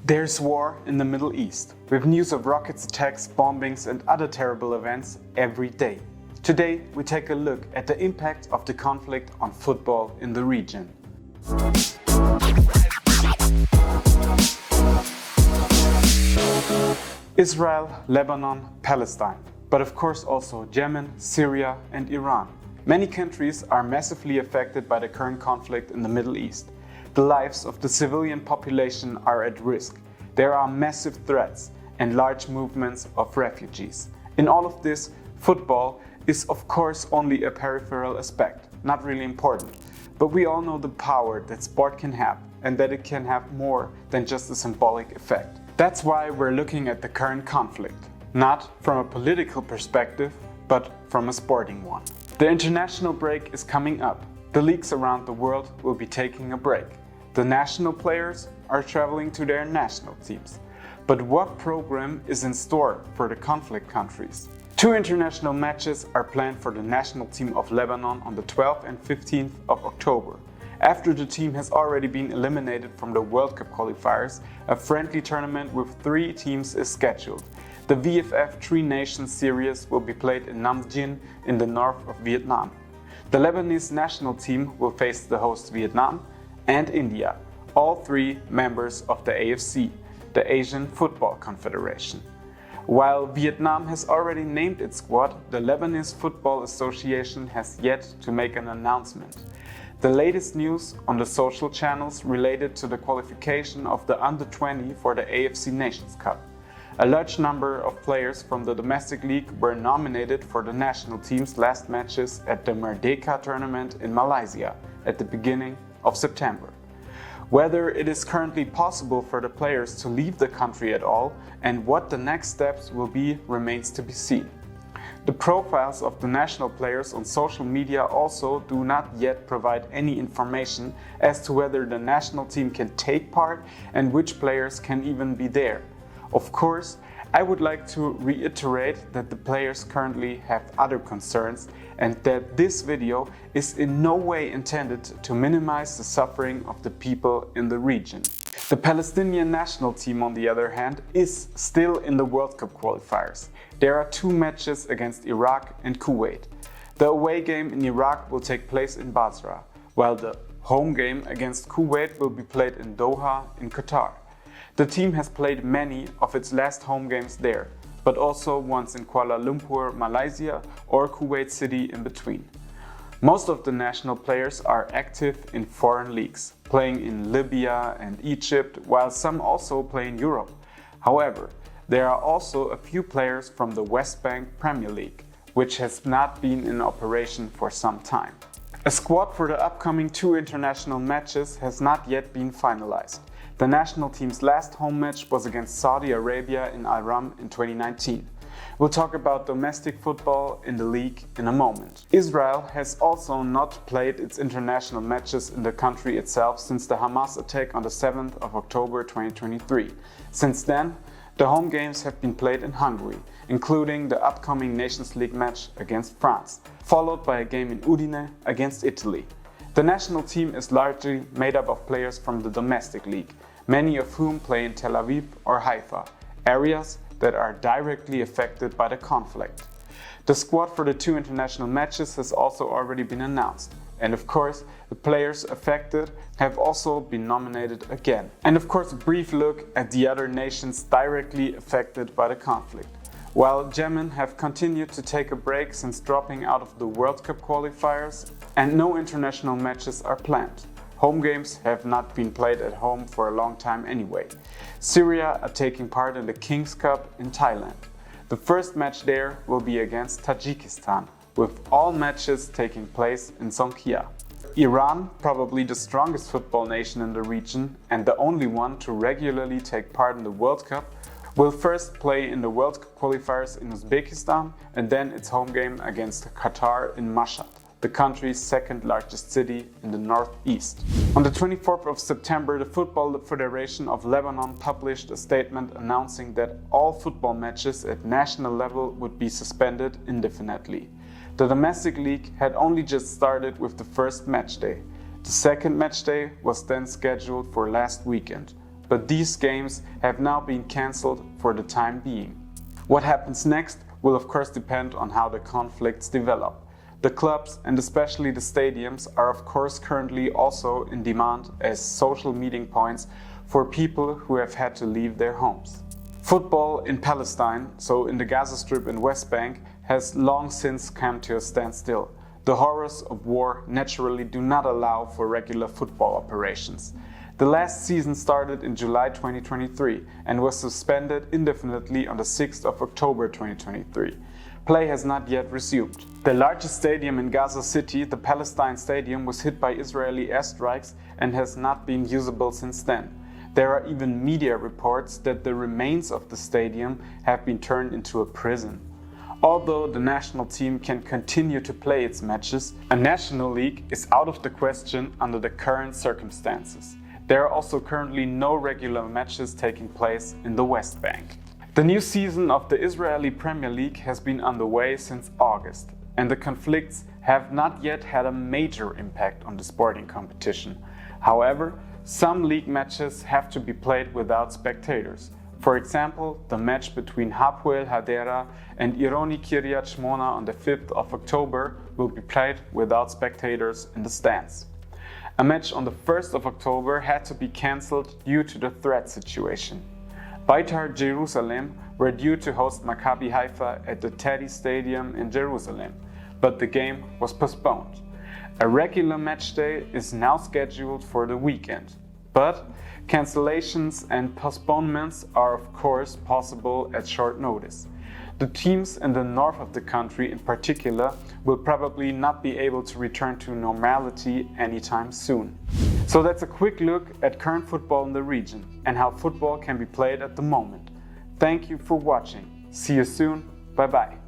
There's war in the Middle East, with news of rockets, attacks, bombings and other terrible events every day. Today we take a look at the impact of the conflict on football in the region. Israel, Lebanon, Palestine, but of course also Yemen, Syria and Iran. Many countries are massively affected by the current conflict in the Middle East. The lives of the civilian population are at risk. There are massive threats and large movements of refugees. In all of this, football is of course only a peripheral aspect, not really important. But we all know the power that sport can have and that it can have more than just a symbolic effect. That's why we're looking at the current conflict, not from a political perspective, but from a sporting one. The international break is coming up. The leagues around the world will be taking a break. The national players are traveling to their national teams. But what program is in store for the conflict countries? 2 international matches are planned for the national team of Lebanon on the 12th and 15th of October. After the team has already been eliminated from the World Cup qualifiers, a friendly tournament with 3 teams is scheduled. The VFF Three Nations Series will be played in Nam Dinh in the north of Vietnam. The Lebanese national team will face the host Vietnam and India, all 3 members of the AFC, the Asian Football Confederation. While Vietnam has already named its squad, the Lebanese Football Association has yet to make an announcement. The latest news on the social channels related to the qualification of the Under-20 for the AFC Nations Cup. A large number of players from the domestic league were nominated for the national team's last matches at the Merdeka tournament in Malaysia at the beginning of September. Whether it is currently possible for the players to leave the country at all and what the next steps will be remains to be seen. The profiles of the national players on social media also do not yet provide any information as to whether the national team can take part and which players can even be there. Of course, I would like to reiterate that the players currently have other concerns and that this video is in no way intended to minimize the suffering of the people in the region. The Palestinian national team, on the other hand, is still in the World Cup qualifiers. There are 2 matches against Iraq and Kuwait. The away game in Iraq will take place in Basra, while the home game against Kuwait will be played in Doha in Qatar. The team has played many of its last home games there, but also once in Kuala Lumpur, Malaysia or Kuwait City in between. Most of the national players are active in foreign leagues, playing in Libya and Egypt, while some also play in Europe. However, there are also a few players from the West Bank Premier League, which has not been in operation for some time. A squad for the upcoming 2 international matches has not yet been finalized. The national team's last home match was against Saudi Arabia in Al Ram in 2019. We'll talk about domestic football in the league in a moment. Israel has also not played its international matches in the country itself since the Hamas attack on the 7th of October 2023. Since then, the home games have been played in Hungary, including the upcoming Nations League match against France, followed by a game in Udine against Italy. The national team is largely made up of players from the domestic league, many of whom play in Tel Aviv or Haifa, areas that are directly affected by the conflict. The squad for the 2 international matches has also already been announced. And of course, the players affected have also been nominated again. And of course, a brief look at the other nations directly affected by the conflict. While Yemen have continued to take a break since dropping out of the World Cup qualifiers and no international matches are planned. Home games have not been played at home for a long time anyway. Syria are taking part in the King's Cup in Thailand. The first match there will be against Tajikistan, with all matches taking place in Songkhla. Iran, probably the strongest football nation in the region and the only one to regularly take part in the World Cup, will first play in the World Cup qualifiers in Uzbekistan and then its home game against Qatar in Mashhad, the country's 2nd largest city in the northeast. On the 24th of September, the Football Federation of Lebanon published a statement announcing that all football matches at national level would be suspended indefinitely. The domestic league had only just started with the first match day. The second match day was then scheduled for last weekend, but these games have now been cancelled for the time being. What happens next will of course depend on how the conflicts develop. The clubs and especially the stadiums are of course currently also in demand as social meeting points for people who have had to leave their homes. Football in Palestine, so in the Gaza Strip and West Bank, has long since come to a standstill. The horrors of war naturally do not allow for regular football operations. The last season started in July 2023 and was suspended indefinitely on the 6th of October 2023. Play has not yet resumed. The largest stadium in Gaza City, the Palestine Stadium, was hit by Israeli airstrikes and has not been usable since then. There are even media reports that the remains of the stadium have been turned into a prison. Although the national team can continue to play its matches, a national league is out of the question under the current circumstances. There are also currently no regular matches taking place in the West Bank. The new season of the Israeli Premier League has been underway since August, and the conflicts have not yet had a major impact on the sporting competition. However, some league matches have to be played without spectators. For example, the match between Hapoel Hadera and Ironi Kiryat Shmona on the 5th of October will be played without spectators in the stands. A match on the 1st of October had to be cancelled due to the threat situation. Beitar Jerusalem were due to host Maccabi Haifa at the Teddy Stadium in Jerusalem, but the game was postponed. A regular match day is now scheduled for the weekend, but cancellations and postponements are of course possible at short notice. The teams in the north of the country in particular will probably not be able to return to normality anytime soon. So that's a quick look at current football in the region and how football can be played at the moment. Thank you for watching. See you soon. Bye bye.